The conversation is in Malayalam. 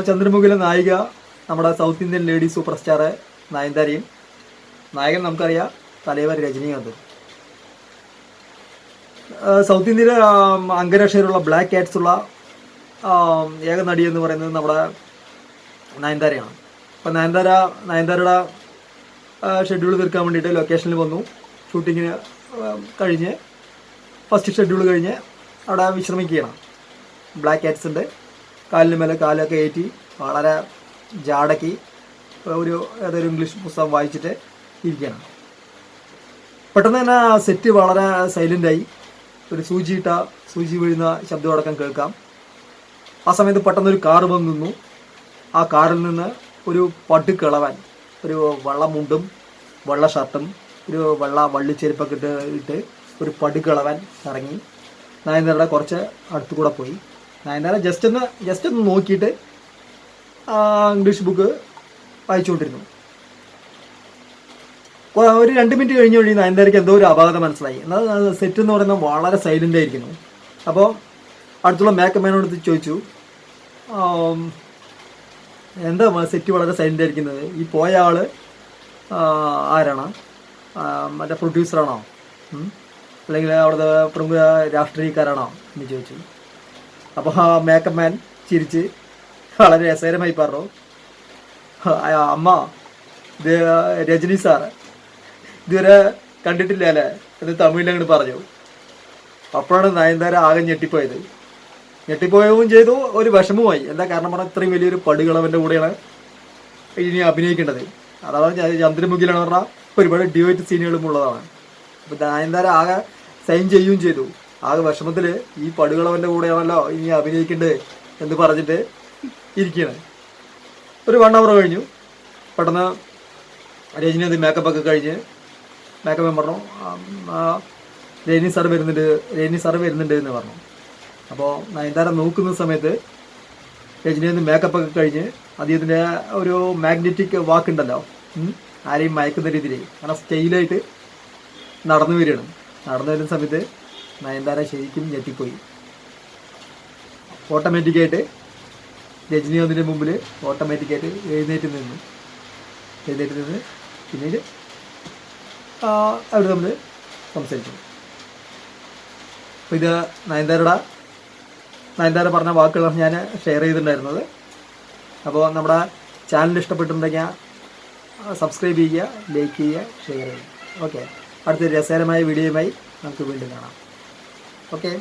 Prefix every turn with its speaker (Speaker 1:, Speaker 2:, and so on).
Speaker 1: ചന്ദ്രമുഖിലെ നായിക നമ്മുടെ south Indian lady superstar നയൻതാരയും, നായകൻ നമുക്കറിയാം തലൈവർ രജനീകാന്ത്. സൗത്ത് ഇന്ത്യയിലെ അംഗരക്ഷകരുള്ള ബ്ലാക്ക് കാറ്റ്സ് ഉള്ള ഏക നടി എന്ന് പറയുന്നത് നമ്മുടെ നയൻതാരയാണ്. അപ്പം നയൻതാരയുടെ ഷെഡ്യൂൾ തീർക്കാൻ വേണ്ടിയിട്ട് ലൊക്കേഷനിൽ വന്നു. ഷൂട്ടിങ്ങിന് കഴിഞ്ഞ് ഫസ്റ്റ് ഷെഡ്യൂൾ കഴിഞ്ഞ് അവിടെ വിശ്രമിക്കുകയാണ്. ബ്ലാക്ക് കാറ്റ്സിൻ്റെ കാലിന് മേലെ കാലൊക്കെ ഏറ്റി വളരെ ജാടക്കി ഏതൊരു ഇംഗ്ലീഷ് പുസ്തകം വായിച്ചിട്ട് ഇരിക്കുകയാണ്. പെട്ടെന്ന് തന്നെ സെറ്റ് വളരെ സൈലൻ്റായി. ഒരു സൂചി വീഴുന്ന ശബ്ദമടക്കം കേൾക്കാം. ആ സമയത്ത് പെട്ടെന്നൊരു കാറ് വന്ന് നിന്നു. ആ കാറിൽ നിന്ന് ഒരു പടുക്കിളവൻ, ഒരു വെള്ള മുണ്ടും വെള്ള ഷർട്ടും ഒരു വെള്ള വള്ളിച്ചെരുപ്പൊക്കെ ഇട്ട് ഒരു പടുക്കിളവൻ ഇറങ്ങി നയൻതാരയുടെ കുറച്ച് അടുത്തു കൂടെ പോയി. നയൻതാര ജസ്റ്റ് ഒന്ന് നോക്കിയിട്ട് ഇംഗ്ലീഷ് ബുക്ക് വായിച്ചുകൊണ്ടിരുന്നു. ഒരു 2 മിനിറ്റ് കഴിഞ്ഞ് നയൻതാരയ്ക്ക് എന്തോ ഒരു അപാകത മനസ്സിലായി. എന്നാൽ സെറ്റ് എന്ന് പറയുന്നത് വളരെ സൈലൻ്റ് ആയിരിക്കുന്നു. അപ്പോൾ അടുത്തുള്ള മേക്കപ്പ് ചോദിച്ചു, എന്താ സെറ്റ് വളരെ സൈലൻ്റ് ആയിരിക്കുന്നത്, ഈ പോയ ആൾ ആരാണ്, മറ്റേ പ്രൊഡ്യൂസറാണോ അല്ലെങ്കിൽ അവിടുത്തെ പ്രമുഖ രാഷ്ട്രീയക്കാരാണോ എന്ന് ചോദിച്ചു. അപ്പോൾ ആ മേക്കപ്പ് മാൻ ചിരിച്ച് വളരെ രസകരമായി പറഞ്ഞു, അമ്മ ഇത് രജനി സാർ ഇതുവരെ കണ്ടിട്ടില്ല അല്ലേ എന്ന് തമിഴിൽ അങ്ങോട്ട് പറഞ്ഞു. അപ്പോഴാണ് നയൻതാര ആകെ ഞെട്ടിപ്പോയവും ചെയ്തു, ഒരു വിഷമവുമായി. എന്താ കാരണം പറഞ്ഞാൽ ഇത്രയും വലിയൊരു പടുകളവൻ്റെ കൂടെയാണ് ഇനി അഭിനയിക്കേണ്ടത്. അതാണ് ചന്ദ്രമുഖിയിലാണ് പറഞ്ഞാൽ ഒരുപാട് ഡിവൈറ്റ് സീനുകളും ഉള്ളതാണ്. അപ്പോൾ നയൻതാര ആകെ സൈൻ ചെയ്യുകയും ചെയ്തു. ആകെ വിഷമത്തിൽ ഈ പടുകളവൻ്റെ കൂടെയാണല്ലോ ഇനി അഭിനയിക്കേണ്ടത് എന്ന് പറഞ്ഞിട്ട് ഇരിക്കുകയാണ്. ഒരു 1 hour കഴിഞ്ഞു. പെട്ടെന്ന് രജനി അത് മേക്കപ്പൊക്കെ കഴിഞ്ഞ് മേക്കപ്പ് പറഞ്ഞു, രജനി സാർ വരുന്നുണ്ട് എന്ന് പറഞ്ഞു. അപ്പോൾ നയൻതാര നോക്കുന്ന സമയത്ത് രജനി മേക്കപ്പൊക്കെ കഴിഞ്ഞ് അദ്ദേഹത്തിൻ്റെ ഒരു മാഗ്നറ്റിക് വാക്കുണ്ടല്ലോ, ആരെയും മയക്കുന്ന രീതിയിൽ അങ്ങനെ സ്റ്റൈലായിട്ട് നടന്നു വരുന്ന സമയത്ത് നയൻതാര ശരിക്കും ഞെട്ടിപ്പോയി. ഓട്ടോമാറ്റിക്കായിട്ട് രജനീകാന്തിൻ്റെ മുമ്പിൽ ഓട്ടോമാറ്റിക്കായിട്ട് എഴുന്നേറ്റ് നിന്ന് പിന്നീട് അവർ തമ്മിൽ സംസാരിച്ചു. അപ്പോൾ ഇത് നയൻതാര പറഞ്ഞ വാക്കുകളാണ് ഞാൻ ഷെയർ ചെയ്തിട്ടുണ്ടായിരുന്നത്. അപ്പോൾ നമ്മുടെ ചാനൽ ഇഷ്ടപ്പെട്ടിട്ടുണ്ടെങ്കിൽ സബ്സ്ക്രൈബ് ചെയ്യുക, ലൈക്ക് ചെയ്യുക, ഷെയർ ചെയ്യുക. ഓക്കെ, അടുത്തൊരു രസകരമായ വീഡിയോയുമായി നമുക്ക് വീണ്ടും കാണാം. ഓക്കെ.